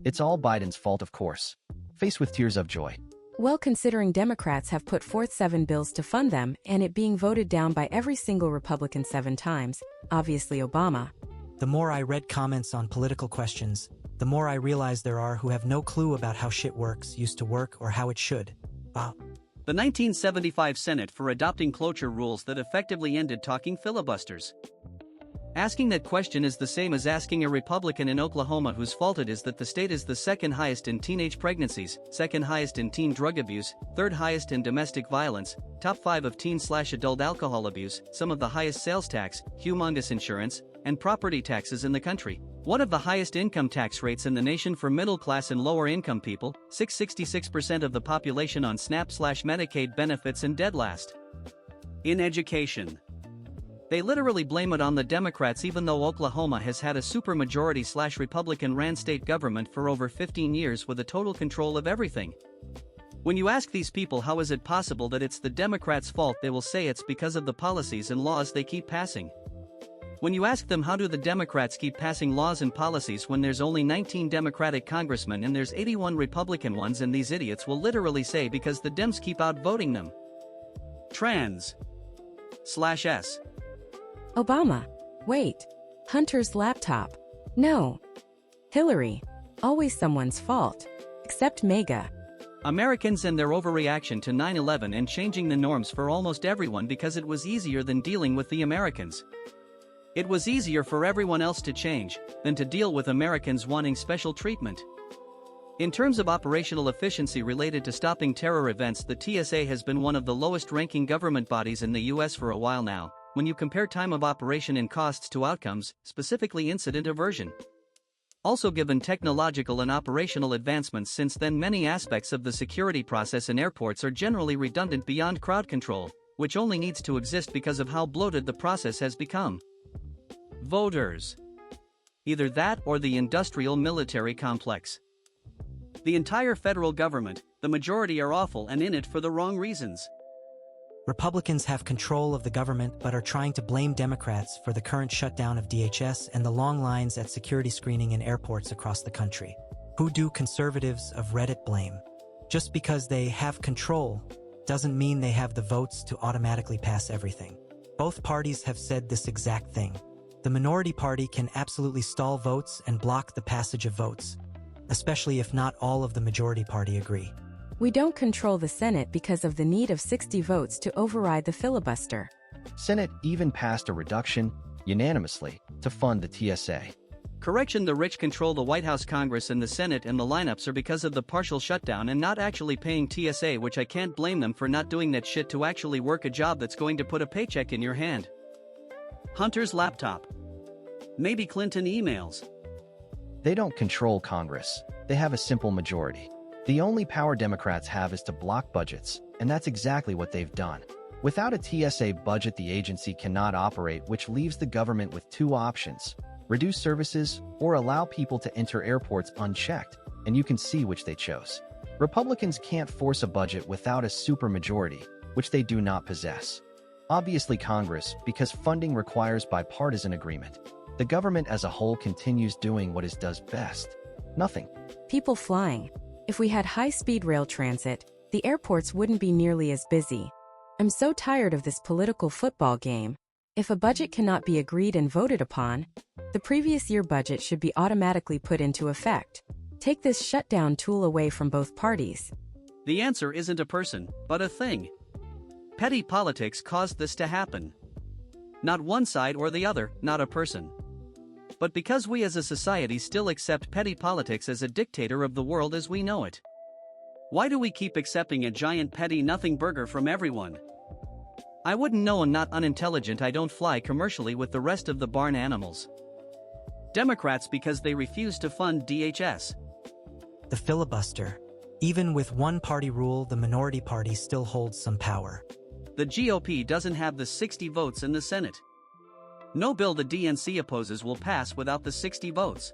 It's all Biden's fault, of course. Faced with tears of joy. Well, considering Democrats have put forth 7 bills to fund them and it being voted down by every single Republican 7 times, obviously Obama. The more I read comments on political questions, the more I realized there are who have no clue about how shit works, used to work, or how it should. Wow. The 1975 Senate for adopting cloture rules that effectively ended talking filibusters. Asking that question is the same as asking a Republican in Oklahoma whose fault it is that the state is the second highest in teenage pregnancies, second highest in teen drug abuse, third highest in domestic violence, top 5 of teen/adult alcohol abuse, some of the highest sales tax, humongous insurance, and property taxes in the country, one of the highest income tax rates in the nation for middle-class and lower-income people, 66% of the population on SNAP/Medicaid benefits, and dead last in education. They literally blame it on the Democrats even though Oklahoma has had a supermajority/Republican-ran state government for over 15 years with a total control of everything. When you ask these people how is it possible that it's the Democrats' fault, they will say it's because of the policies and laws they keep passing. When you ask them how do the Democrats keep passing laws and policies when there's only 19 Democratic congressmen and there's 81 Republican ones, and these idiots will literally say because the Dems keep outvoting them. Trans/S. Obama. Wait. Hunter's laptop. No. Hillary. Always someone's fault. Except MAGA. Americans and their overreaction to 9/11 and changing the norms for almost everyone because it was easier than dealing with the Americans. It was easier for everyone else to change than to deal with Americans wanting special treatment. In terms of operational efficiency related to stopping terror events, the TSA has been one of the lowest-ranking government bodies in the U.S. for a while now, when you compare time of operation and costs to outcomes, specifically incident aversion. Also, given technological and operational advancements since then, many aspects of the security process in airports are generally redundant beyond crowd control, which only needs to exist because of how bloated the process has become. Voters. Either that or the industrial military complex. The entire federal government, the majority are awful and in it for the wrong reasons. Republicans have control of the government but are trying to blame Democrats for the current shutdown of DHS and the long lines at security screening in airports across the country. Who do conservatives of Reddit blame? Just because they have control doesn't mean they have the votes to automatically pass everything. Both parties have said this exact thing. The minority party can absolutely stall votes and block the passage of votes, especially if not all of the majority party agree. We don't control the Senate because of the need of 60 votes to override the filibuster. Senate even passed a reduction, unanimously, to fund the TSA. Correction: the rich control the White House, Congress, and the Senate, and the lineups are because of the partial shutdown and not actually paying TSA, which I can't blame them for not doing that shit to actually work a job that's going to put a paycheck in your hand. Hunter's laptop. Maybe Clinton emails. They don't control Congress. They have a simple majority. The only power Democrats have is to block budgets, and that's exactly what they've done. Without a TSA budget, the agency cannot operate, which leaves the government with 2 options: reduce services or allow people to enter airports unchecked, and you can see which they chose. Republicans can't force a budget without a supermajority, which they do not possess. Obviously Congress, because funding requires bipartisan agreement. The government as a whole continues doing what it does best: nothing. People flying. If we had high-speed rail transit, the airports wouldn't be nearly as busy. I'm so tired of this political football game. If a budget cannot be agreed and voted upon, the previous year budget should be automatically put into effect. Take this shutdown tool away from both parties. The answer isn't a person, but a thing. Petty politics caused this to happen. Not one side or the other, not a person. But because we as a society still accept petty politics as a dictator of the world as we know it. Why do we keep accepting a giant petty nothing burger from everyone? I wouldn't know, and not unintelligent, I don't fly commercially with the rest of the barn animals. Democrats because they refuse to fund DHS. The filibuster. Even with one-party rule, the minority party still holds some power. The GOP doesn't have the 60 votes in the Senate. No bill the DNC opposes will pass without the 60 votes.